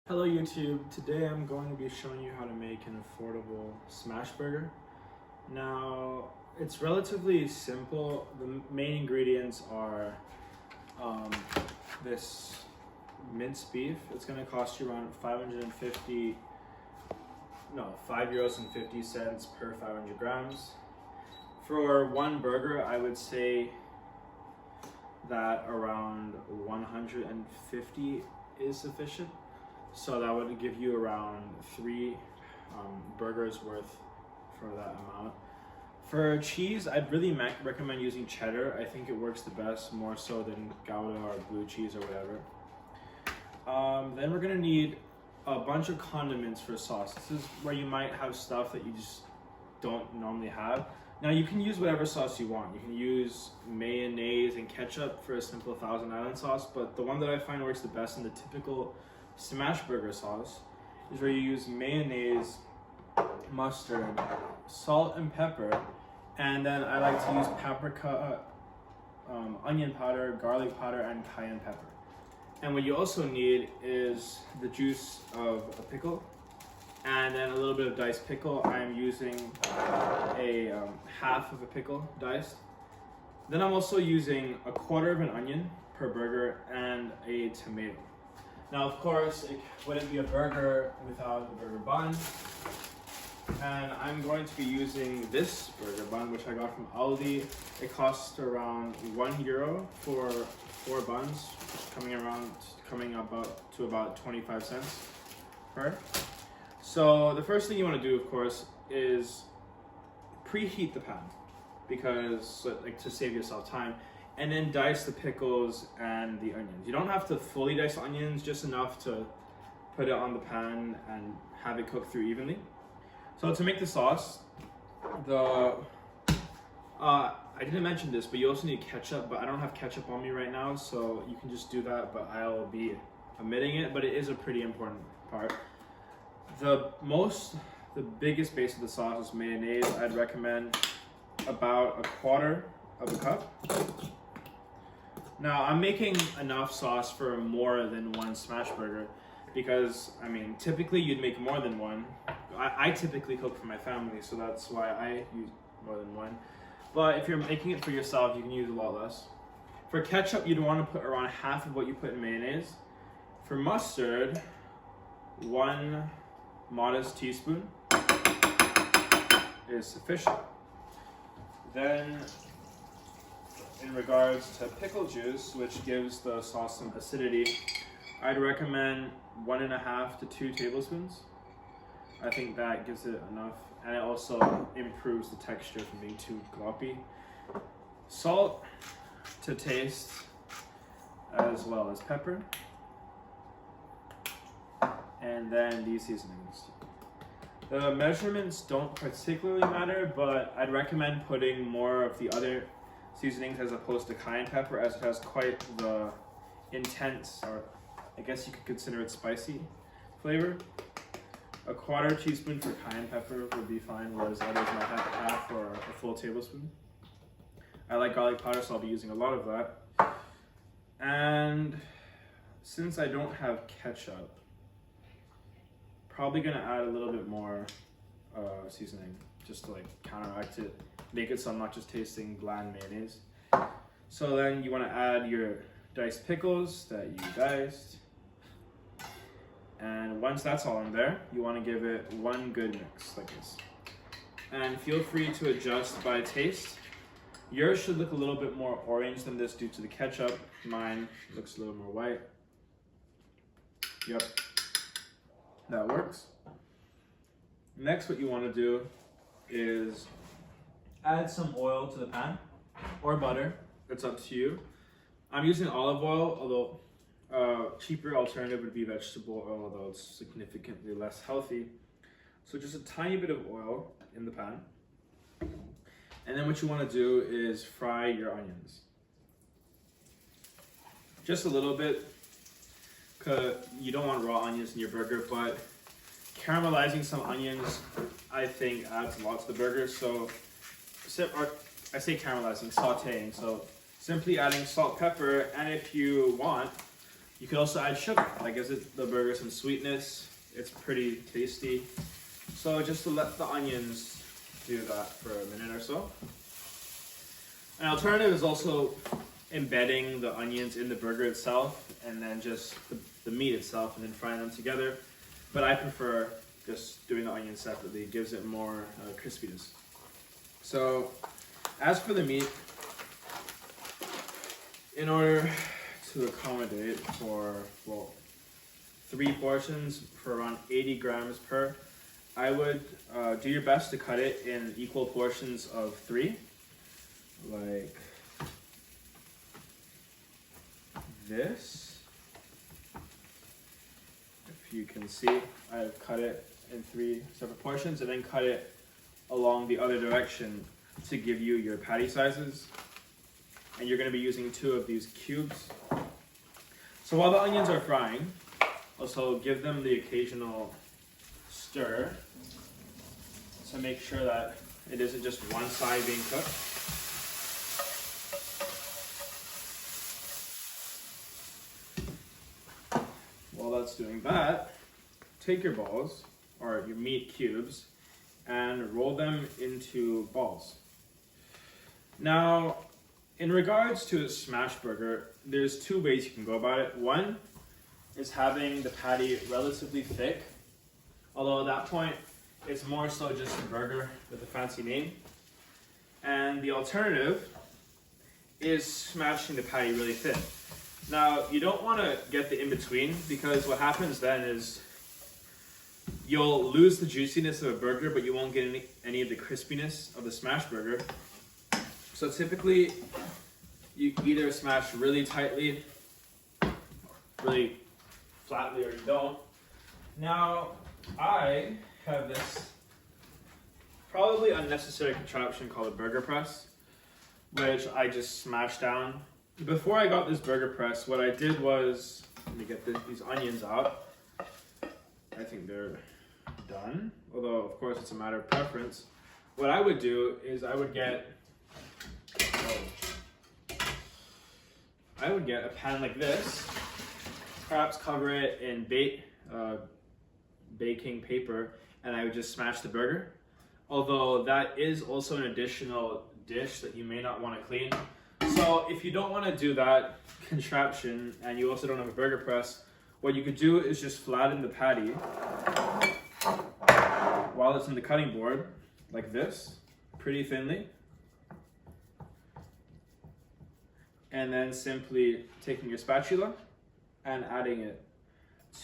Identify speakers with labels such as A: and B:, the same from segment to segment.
A: Hello YouTube, today I'm going to be showing you how to make an affordable smash burger. Now, it's relatively simple. The main ingredients are this minced beef. It's going to cost you around 5 euros and 50 cents per 500 grams. For one burger, I would say that around 150 is sufficient. So that would give you around three burgers worth for that amount. For cheese, I'd really recommend using cheddar. I think it works the best, more so than Gouda or blue cheese or whatever. Then we're gonna need a bunch of condiments for sauce. This is where you might have stuff that you just don't normally have. Now you can use whatever sauce you want. You can use mayonnaise and ketchup for a simple Thousand Island sauce, but the one that I find works the best in the typical smash burger sauce is where you use mayonnaise, mustard, salt and pepper, and then I like to use paprika, onion powder, garlic powder, and cayenne pepper. And what you also need is the juice of a pickle and then a little bit of diced pickle. I'm using a half of a pickle diced. Then I'm also using a quarter of an onion per burger and a tomato. Now, of course, it wouldn't be a burger without the burger bun. And I'm going to be using this burger bun, which I got from Aldi. It costs around €1 for 4 buns, coming about to about 25 cents per. So the first thing you want to do, of course, is preheat the pan because, like, to save yourself time. And then dice the pickles and the onions. You don't have to fully dice onions, just enough to put it on the pan and have it cook through evenly. So to make the sauce, I didn't mention this, but you also need ketchup, but I don't have ketchup on me right now, so you can just do that, but I'll be omitting it, but it is a pretty important part. The biggest base of the sauce is mayonnaise. I'd recommend about a quarter of a cup. Now, I'm making enough sauce for more than one smash burger because, I mean, typically you'd make more than one. I typically cook for my family, so that's why I use more than one. But if you're making it for yourself, you can use a lot less. For ketchup, you'd want to put around half of what you put in mayonnaise. For mustard, 1 modest teaspoon is sufficient. Then, in regards to pickle juice, which gives the sauce some acidity, I'd recommend 1.5 to 2 tablespoons. I think that gives it enough, and it also improves the texture from being too gloppy. Salt to taste, as well as pepper. And then these seasonings. The measurements don't particularly matter, but I'd recommend putting more of the other seasonings as opposed to cayenne pepper, as it has quite the intense, or I guess you could consider it spicy flavor. A quarter teaspoon for cayenne pepper would be fine, whereas others might have half or a full tablespoon. I like garlic powder, so I'll be using a lot of that. And since I don't have ketchup, probably gonna add a little bit more seasoning just to like counteract it, make it so I'm not just tasting bland mayonnaise. So then you want to add your diced pickles that you diced, and once that's all in there, you want to give it one good mix like this. And feel free to adjust by taste. Yours should look a little bit more orange than this due to the ketchup. Mine looks a little more white. Yep, that works. Next, what you want to do is add some oil to the pan, or butter, it's up to you. I'm using olive oil, although cheaper alternative would be vegetable oil, although it's significantly less healthy. So just a tiny bit of oil in the pan. And then what you want to do is fry your onions. Just a little bit, because you don't want raw onions in your burger, but caramelizing some onions, I think, adds a lot to the burger. So, I say caramelizing, sauteing. So simply adding salt, pepper, and if you want, You can also add sugar. That gives the burger some sweetness. It's pretty tasty. So just to let the onions do that for a minute or so. An alternative is also embedding the onions in the burger itself and then just the meat itself and then frying them together. But I prefer just doing the onions separately. It gives it more crispiness. So as for the meat, in order to accommodate for, well, 3 portions for around 80 grams per, I would do your best to cut it in equal portions of 3, like this. If you can see, I've cut it in 3 separate portions and then cut it along the other direction to give you your patty sizes. And you're going to be using 2 of these cubes. So while the onions are frying, also give them the occasional stir to make sure that it isn't just one side being cooked. While that's doing that, take your balls, or your meat cubes, and roll them into balls. Now, in regards to a smash burger, there's 2 ways you can go about it. One is having the patty relatively thick, although at that point, it's more so just a burger with a fancy name. And the alternative is smashing the patty really thin. Now, you don't want to get the in-between, because what happens then is you'll lose the juiciness of a burger, but you won't get any of the crispiness of the smash burger. So typically, you either smash really tightly, really flatly, or you don't. Now, I have this probably unnecessary contraption called a burger press, which I just smashed down. Before I got this burger press, what I did was, let me get these onions out. I think they're done, although of course it's a matter of preference. What I would do is I would get a pan like this, perhaps cover it in baking paper, and I would just smash the burger. Although that is also an additional dish that you may not want to clean. So if you don't want to do that contraption and you also don't have a burger press, what you could do is just flatten the patty while it's in the cutting board, like this, pretty thinly. And then simply taking your spatula and adding it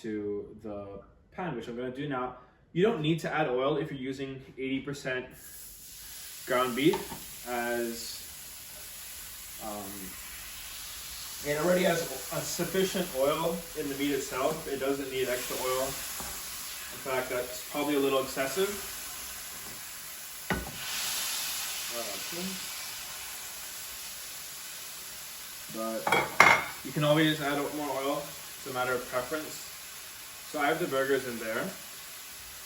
A: to the pan, which I'm going to do now. You don't need to add oil if you're using 80% ground beef, as it already has a sufficient oil in the meat itself. It doesn't need extra oil. In fact, that's probably a little excessive. But you can always add more oil. It's a matter of preference. So I have the burgers in there,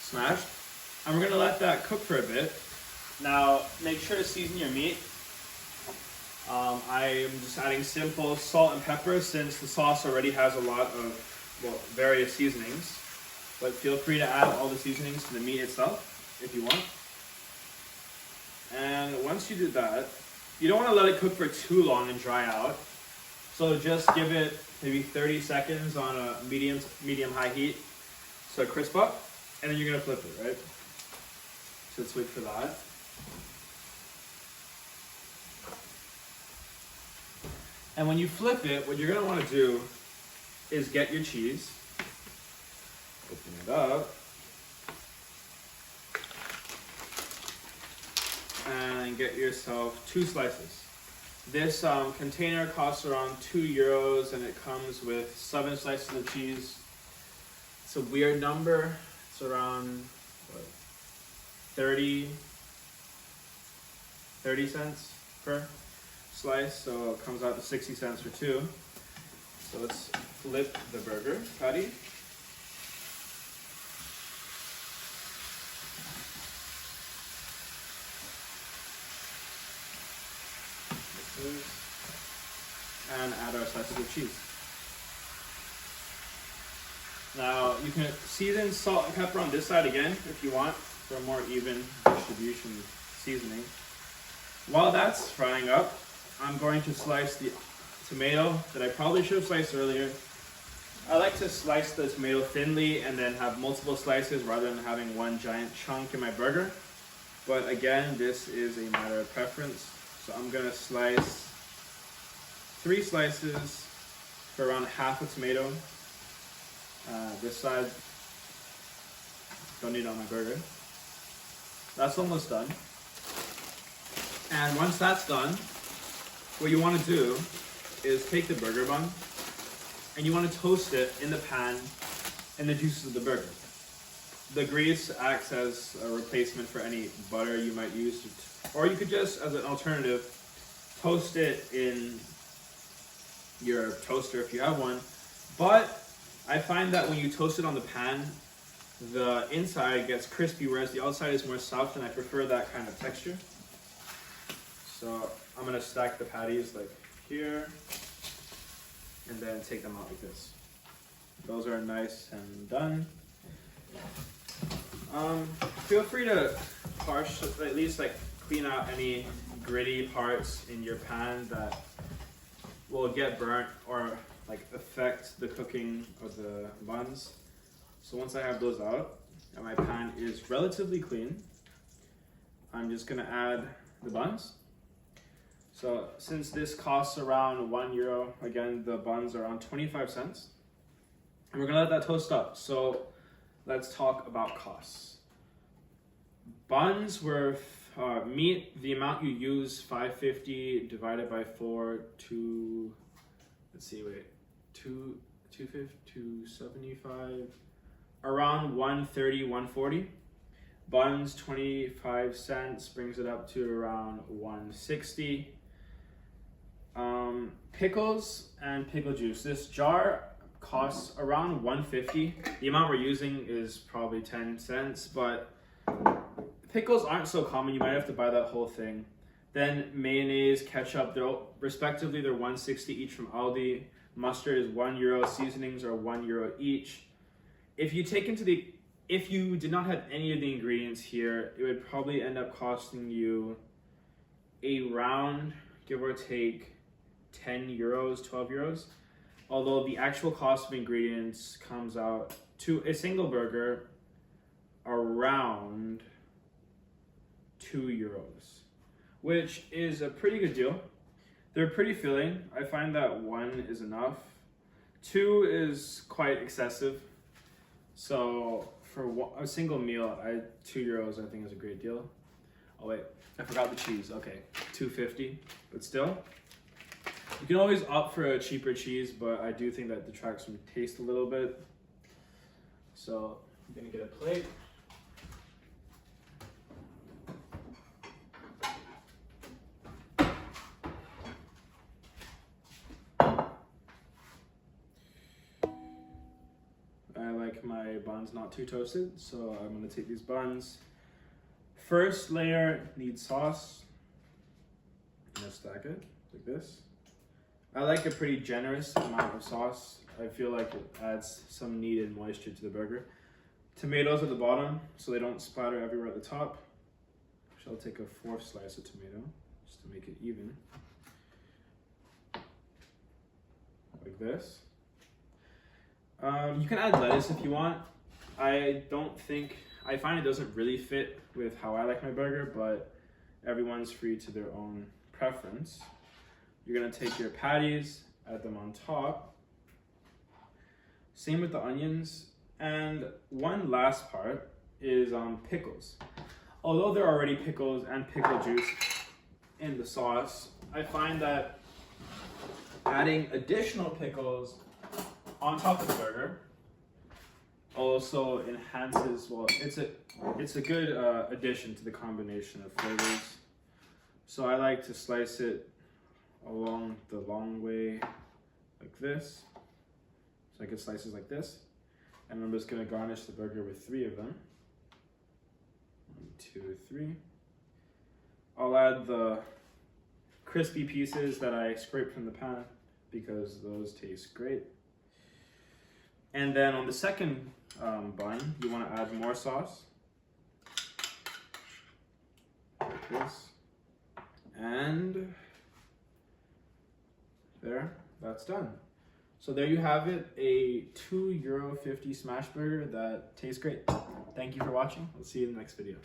A: smashed. And we're gonna let that cook for a bit. Now, make sure to season your meat. I am just adding simple salt and pepper, since the sauce already has a lot of, well, various seasonings. But feel free to add all the seasonings to the meat itself if you want. And once you do that, you don't want to let it cook for too long and dry out. So just give it maybe 30 seconds on a medium-high heat so it crisp up, and then you're going to flip it, right? So let's wait for that. And when you flip it, what you're going to want to do is get your cheese, open it up, and get yourself 2 slices. This container costs around €2, and it comes with 7 slices of cheese. It's a weird number. It's around what, 30 cents per slice, so it comes out to 60 cents for 2. So let's flip the burger patty. And add our slices of cheese. Now you can season salt and pepper on this side again if you want for a more even distribution seasoning. While that's frying up, I'm going to slice the tomato that I probably should have sliced earlier. I like to slice the tomato thinly and then have multiple slices rather than having one giant chunk in my burger. But again, this is a matter of preference. So I'm gonna slice 3 slices for around half a tomato. This side, don't need it on my burger. That's almost done. And once that's done, what you want to do is take the burger bun and you want to toast it in the pan in the juices of the burger. The grease acts as a replacement for any butter you might use, or you could just, as an alternative, toast it in your toaster if you have one. But I find that when you toast it on the pan, the inside gets crispy, whereas the outside is more soft, and I prefer that kind of texture. So I'm gonna stack the patties like here, and then take them out like this. Those are nice and done. Feel free to at least like clean out any gritty parts in your pan that will get burnt or like affect the cooking of the buns. So once I have those out and my pan is relatively clean, I'm just gonna add the buns. So since this costs around €1, again, the buns are around 25 cents. And we're gonna let that toast up. So let's talk about costs. Buns were meat, the amount you use, $5.50 divided by 4 to, let's see, wait, 250, 275, around 130, 140. Buns, 25 cents, brings it up to around 160. Pickles and pickle juice. This jar costs around 150. The amount we're using is probably 10 cents, but pickles aren't so common. You might have to buy that whole thing. Then mayonnaise, ketchup, they're respectively, they're 160 each from Aldi. Mustard is €1. Seasonings are €1 each. If you did not have any of the ingredients here, it would probably end up costing you around, give or take, €10, €12. Although the actual cost of ingredients comes out to a single burger around €2, which is a pretty good deal. They're pretty filling. I find that 1 is enough. 2 is quite excessive. So for a single meal, €2 I think is a great deal. Oh wait, I forgot the cheese. Okay, $2.50, but still. You can always opt for a cheaper cheese, but I do think that detracts from taste a little bit. So I'm gonna get a plate. I like my buns not too toasted, so I'm gonna take these buns. First layer needs sauce. I'm gonna stack it like this. I like a pretty generous amount of sauce. I feel like it adds some needed moisture to the burger. Tomatoes at the bottom so they don't splatter everywhere at the top. So I'll take a 4th slice of tomato just to make it even. Like this. You can add lettuce if you want. I find it doesn't really fit with how I like my burger, but everyone's free to their own preference. You're gonna take your patties, add them on top. Same with the onions. And one last part is pickles. Although there are already pickles and pickle juice in the sauce, I find that adding additional pickles on top of the burger also enhances, well, it's a good addition to the combination of flavors. So I like to slice it along the long way like this. So I get slices like this. And I'm just gonna garnish the burger with 3 of them. 1, 2, 3. I'll add the crispy pieces that I scraped from the pan because those taste great. And then on the second bun, you want to add more sauce. Like this. And there, that's done. So there you have it, a €2.50 smash burger that tastes great. Thank you for watching. We'll see you in the next video.